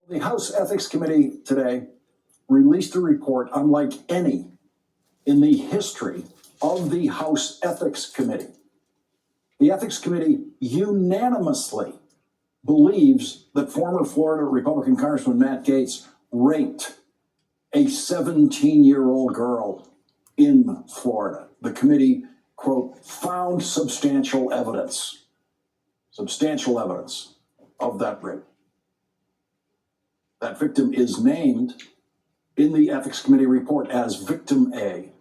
The House Ethics Committee today released a report unlike any in the history of the House Ethics Committee. The Ethics Committee unanimously believes that former Florida Republican Congressman Matt Gaetz raped a 17-year-old girl in Florida. The committee, quote, found substantial evidence of that rape. That victim is named in the Ethics Committee report as Victim A.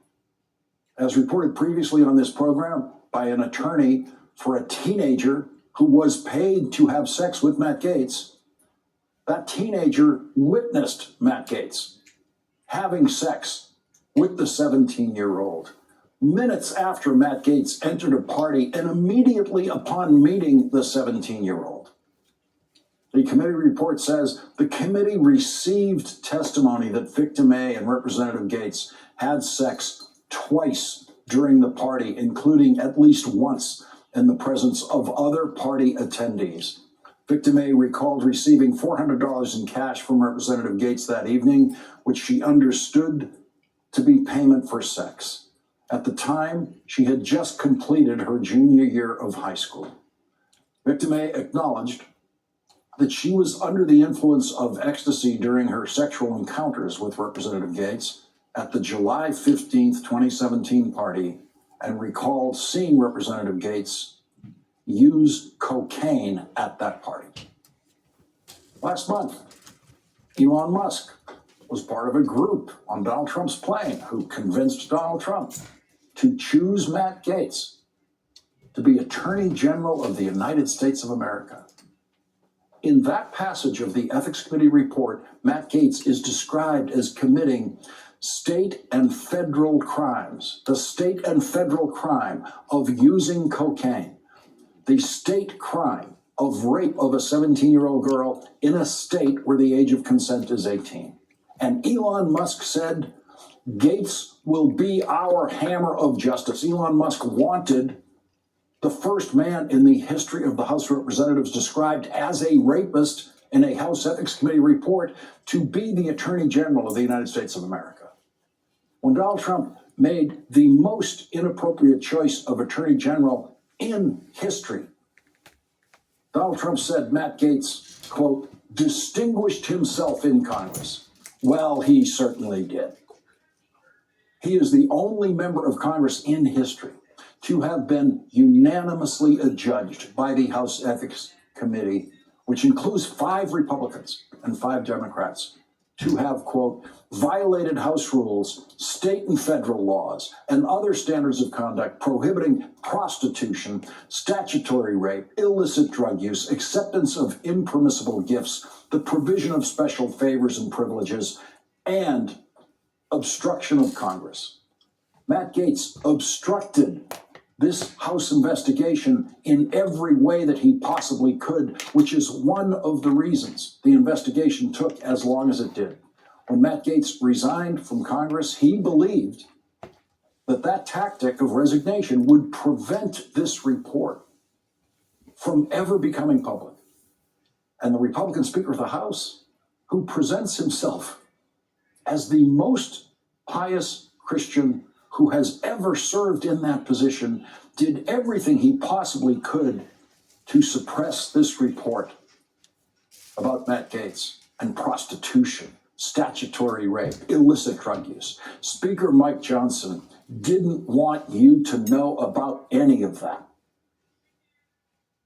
As reported previously on this program by an attorney for a teenager who was paid to have sex with Matt Gaetz, that teenager witnessed Matt Gaetz having sex with the 17-year-old minutes after Matt Gaetz entered a party and immediately upon meeting the 17-year-old. The committee report says the committee received testimony that Victim A and Representative Gaetz had sex twice during the party, including at least once in the presence of other party attendees. Victim A recalled receiving $400 in cash from Representative Gaetz that evening, which she understood to be payment for sex. At the time, she had just completed her junior year of high school. Victim A acknowledged that she was under the influence of ecstasy during her sexual encounters with Representative Gaetz at the July 15th, 2017 party, and recalled seeing Representative Gaetz use cocaine at that party. Last month, Elon Musk was part of a group on Donald Trump's plane who convinced Donald Trump to choose Matt Gaetz to be Attorney General of the United States of America. In that passage of the Ethics Committee report, Matt Gaetz is described as committing state and federal crimes, the state and federal crime of using cocaine, the state crime of rape of a 17-year-old girl in a state where the age of consent is 18. And Elon Musk said, Gaetz will be our hammer of justice. Elon Musk wanted the first man in the history of the House of Representatives described as a rapist in a House Ethics Committee report to be the Attorney General of the United States of America. When Donald Trump made the most inappropriate choice of Attorney General in history, Donald Trump said Matt Gaetz, quote, distinguished himself in Congress. Well, he certainly did. He is the only member of Congress in history to have been unanimously adjudged by the House Ethics Committee, which includes 5 Republicans and 5 Democrats, to have, quote, violated House rules, state and federal laws, and other standards of conduct prohibiting prostitution, statutory rape, illicit drug use, acceptance of impermissible gifts, the provision of special favors and privileges, and obstruction of Congress. Matt Gaetz obstructed this House investigation in every way that he possibly could, which is one of the reasons the investigation took as long as it did. When Matt Gaetz resigned from Congress, he believed that that tactic of resignation would prevent this report from ever becoming public. And the Republican Speaker of the House, who presents himself as the most pious Christian who has ever served in that position, did everything he possibly could to suppress this report about Matt Gaetz and prostitution, statutory rape, illicit drug use. Speaker Mike Johnson didn't want you to know about any of that.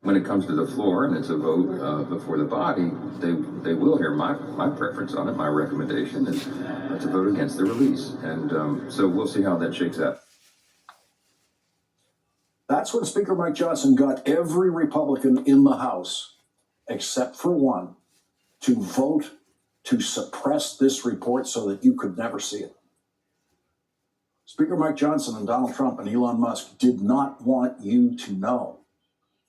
When it comes to the floor and it's a vote before the body, they will hear my preference on it. My recommendation is to vote against the release. And so we'll see how that shakes out. That's when Speaker Mike Johnson got every Republican in the House, except for one, to vote to suppress this report so that you could never see it. Speaker Mike Johnson and Donald Trump and Elon Musk did not want you to know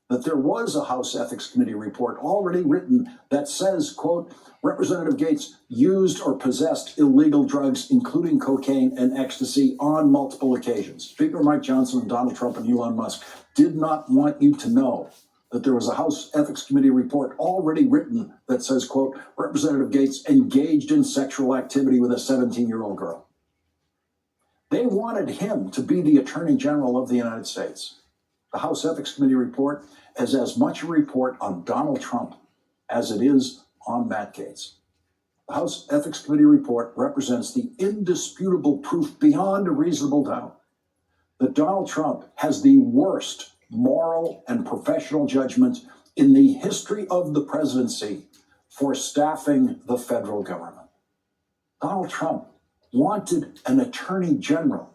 that there was a House Ethics Committee report already written that says, quote, Representative Gaetz used or possessed illegal drugs, including cocaine and ecstasy, on multiple occasions. Speaker Mike Johnson and Donald Trump and Elon Musk did not want you to know that there was a House Ethics Committee report already written that says, quote, Representative Gaetz engaged in sexual activity with a 17-year-old girl. They wanted him to be the Attorney General of the United States. The House Ethics Committee report is as much a report on Donald Trump as it is on Matt Gaetz. The House Ethics Committee report represents the indisputable proof beyond a reasonable doubt that Donald Trump has the worst moral and professional judgment in the history of the presidency for staffing the federal government. Donald Trump wanted an attorney general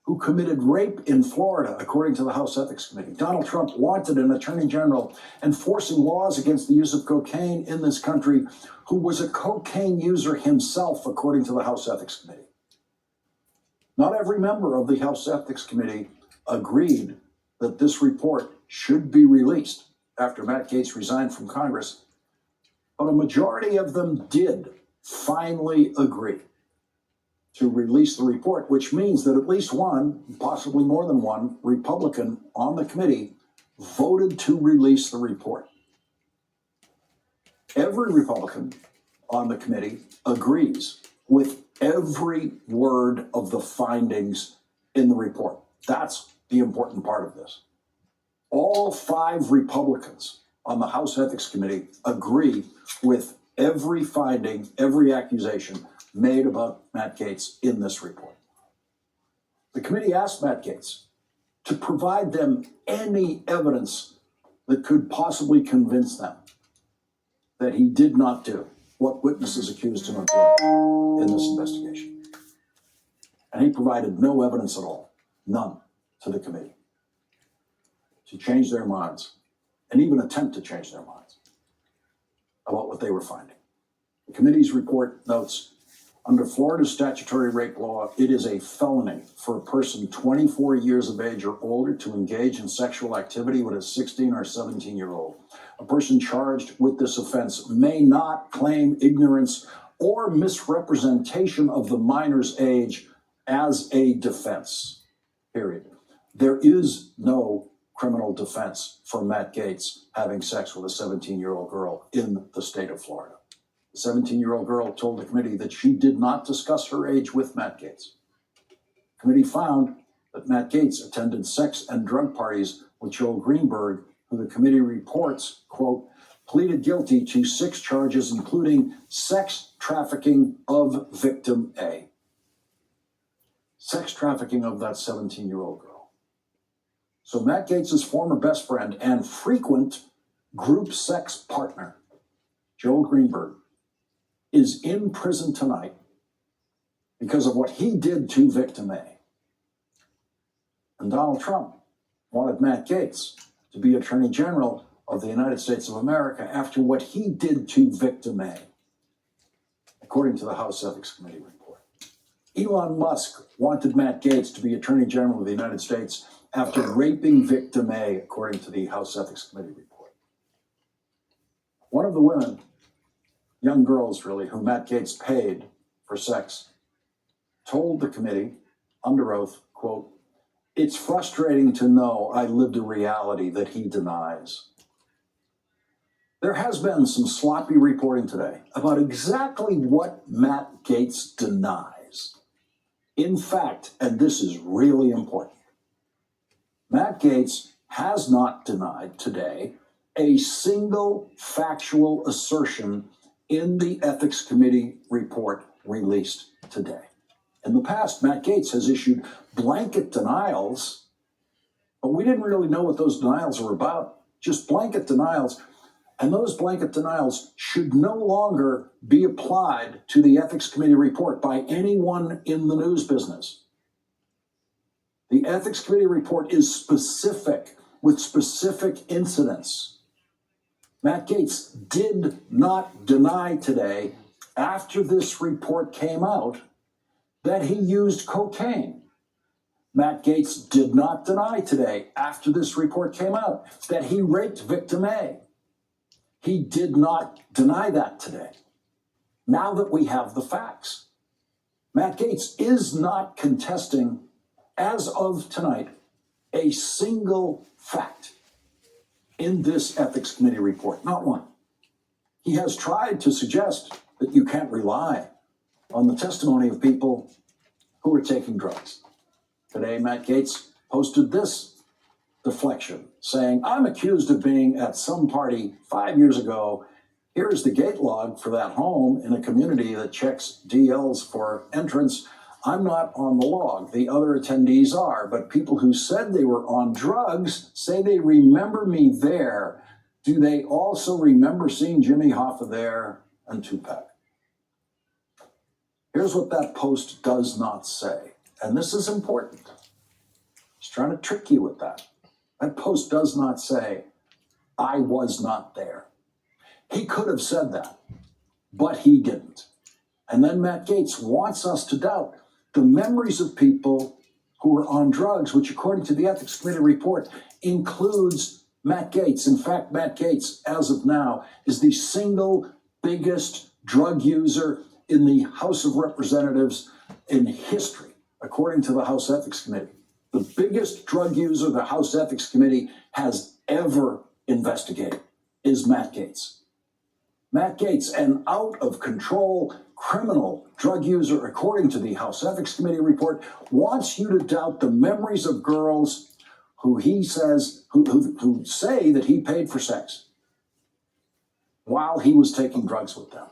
who committed rape in Florida, according to the House Ethics Committee. Donald Trump wanted an attorney general enforcing laws against the use of cocaine in this country who was a cocaine user himself, according to the House Ethics Committee. Not every member of the House Ethics Committee agreed that this report should be released after Matt Gaetz resigned from Congress, but a majority of them did finally agree to release the report, which means that at least one, possibly more than one, Republican on the committee voted to release the report. Every Republican on the committee agrees with every word of the findings in the report. That's the important part of this. All 5 Republicans on the House Ethics Committee agree with every finding, every accusation made about Matt Gaetz in this report. The committee asked Matt Gaetz to provide them any evidence that could possibly convince them that he did not do what witnesses accused him of doing in this investigation. And he provided no evidence at all, none, to the committee to change their minds and even attempt to change their minds about what they were finding. The committee's report notes, under Florida's statutory rape law, it is a felony for a person 24 years of age or older to engage in sexual activity with a 16 or 17-year-old. A person charged with this offense may not claim ignorance or misrepresentation of the minor's age as a defense, period. There is no criminal defense for Matt Gaetz having sex with a 17-year-old girl in the state of Florida. The 17-year-old girl told the committee that she did not discuss her age with Matt Gaetz. The committee found that Matt Gaetz attended sex and drug parties with Joel Greenberg, who the committee reports, quote, pleaded guilty to 6 charges, including sex trafficking of victim A. Sex trafficking of that 17-year-old girl. So Matt Gaetz's former best friend and frequent group sex partner, Joel Greenberg, is in prison tonight because of what he did to victim A. And Donald Trump wanted Matt Gaetz to be Attorney General of the United States of America after what he did to victim A, according to the House Ethics Committee report. Elon Musk wanted Matt Gaetz to be Attorney General of the United States after raping victim A, according to the House Ethics Committee report. One of the women, young girls really, who Matt Gaetz paid for sex, told the committee under oath, quote, it's frustrating to know I lived a reality that he denies. There has been some sloppy reporting today about exactly what Matt Gaetz denies. In fact, and this is really important, Matt Gaetz has not denied today a single factual assertion in the Ethics Committee report released today. In the past, Matt Gaetz has issued blanket denials, but we didn't really know what those denials were about, just blanket denials. And those blanket denials should no longer be applied to the Ethics Committee report by anyone in the news business. The Ethics Committee report is specific with specific incidents. Matt Gaetz did not deny today, after this report came out, that he used cocaine. Matt Gaetz did not deny today, after this report came out, that he raped victim A. He did not deny that today. Now that we have the facts, Matt Gaetz is not contesting, as of tonight, a single fact in this ethics committee report, not one. He has tried to suggest that you can't rely on the testimony of people who are taking drugs. Today, Matt Gaetz posted this deflection saying, I'm accused of being at some party 5 years ago. Here's the gate log for that home in a community that checks DLs for entrance. I'm not on the log. The other attendees are, but people who said they were on drugs say they remember me there. Do they also remember seeing Jimmy Hoffa there and Tupac? Here's what that post does not say, and this is important. He's trying to trick you with that. That post does not say, I was not there. He could have said that, but he didn't. And then Matt Gaetz wants us to doubt the memories of people who were on drugs, which according to the Ethics Committee report includes Matt Gaetz. In fact, Matt Gaetz, as of now, is the single biggest drug user in the House of Representatives in history, according to the House Ethics Committee. The biggest drug user the House Ethics Committee has ever investigated is Matt Gaetz. Matt Gaetz, an out-of-control criminal drug user, according to the House Ethics Committee report, wants you to doubt the memories of girls who he says, who say that he paid for sex while he was taking drugs with them.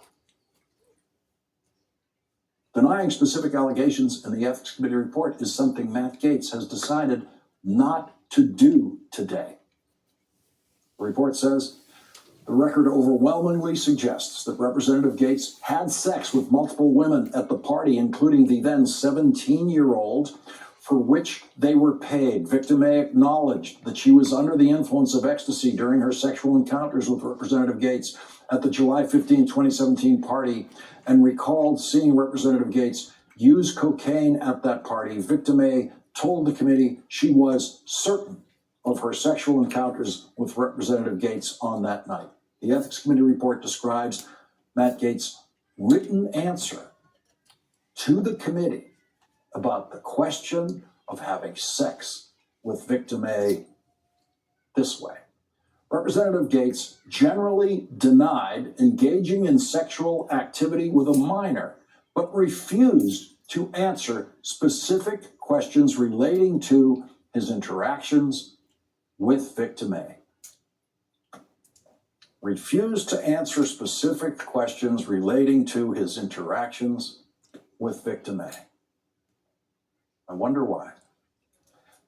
Denying specific allegations in the Ethics Committee report is something Matt Gaetz has decided not to do today. The report says, the record overwhelmingly suggests that Representative Gaetz had sex with multiple women at the party, including the then 17-year-old, for which they were paid. Victim A acknowledged that she was under the influence of ecstasy during her sexual encounters with Representative Gaetz at the July 15, 2017 party, and recalled seeing Representative Gaetz use cocaine at that party. Victim A told the committee she was certain of her sexual encounters with Representative Gaetz on that night. The Ethics Committee report describes Matt Gaetz' written answer to the committee about the question of having sex with Victim A this way. Representative Gaetz generally denied engaging in sexual activity with a minor, but refused to answer specific questions relating to his interactions with Victim A. Refused to answer specific questions relating to his interactions with Victim A. I wonder why.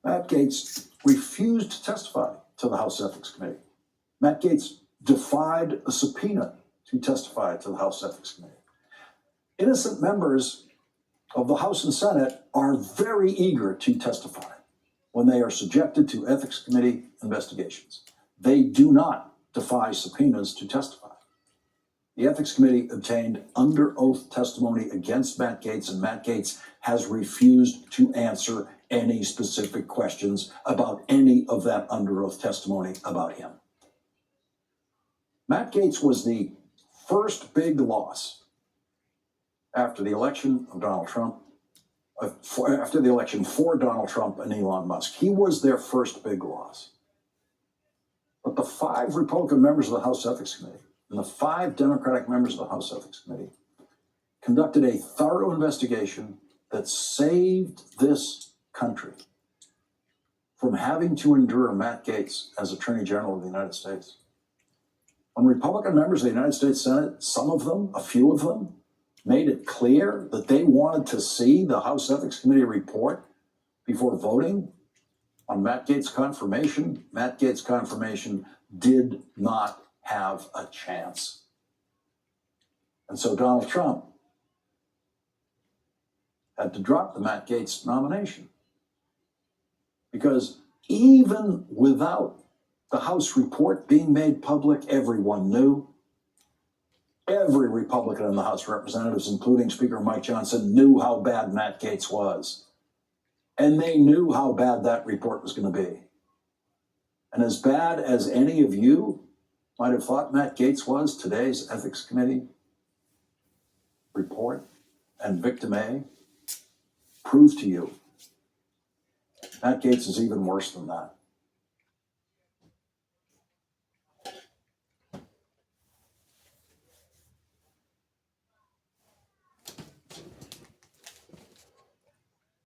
Matt Gaetz refused to testify to the House Ethics Committee. Matt Gaetz defied a subpoena to testify to the House Ethics Committee. Innocent members of the House and Senate are very eager to testify when they are subjected to Ethics Committee investigations. They do not defy subpoenas to testify. The Ethics Committee obtained under oath testimony against Matt Gaetz, and Matt Gaetz has refused to answer any specific questions about any of that under oath testimony about him. Matt Gaetz was the first big loss after the election of Donald Trump, after the election for Donald Trump and Elon Musk. He was their first big loss. But the 5 Republican members of the House Ethics Committee and the 5 Democratic members of the House Ethics Committee conducted a thorough investigation that saved this country from having to endure Matt Gaetz as Attorney General of the United States. When Republican members of the United States Senate, some of them, a few of them, made it clear that they wanted to see the House Ethics Committee report before voting on Matt Gaetz' confirmation, Matt Gaetz' confirmation did not have a chance. And so Donald Trump had to drop the Matt Gaetz nomination. Because even without the House report being made public, everyone knew. Every Republican in the House of Representatives, including Speaker Mike Johnson, knew how bad Matt Gaetz was. And they knew how bad that report was going to be. And as bad as any of you might have thought Matt Gaetz was, today's Ethics Committee report and Victim A prove to you Matt Gaetz is even worse than that.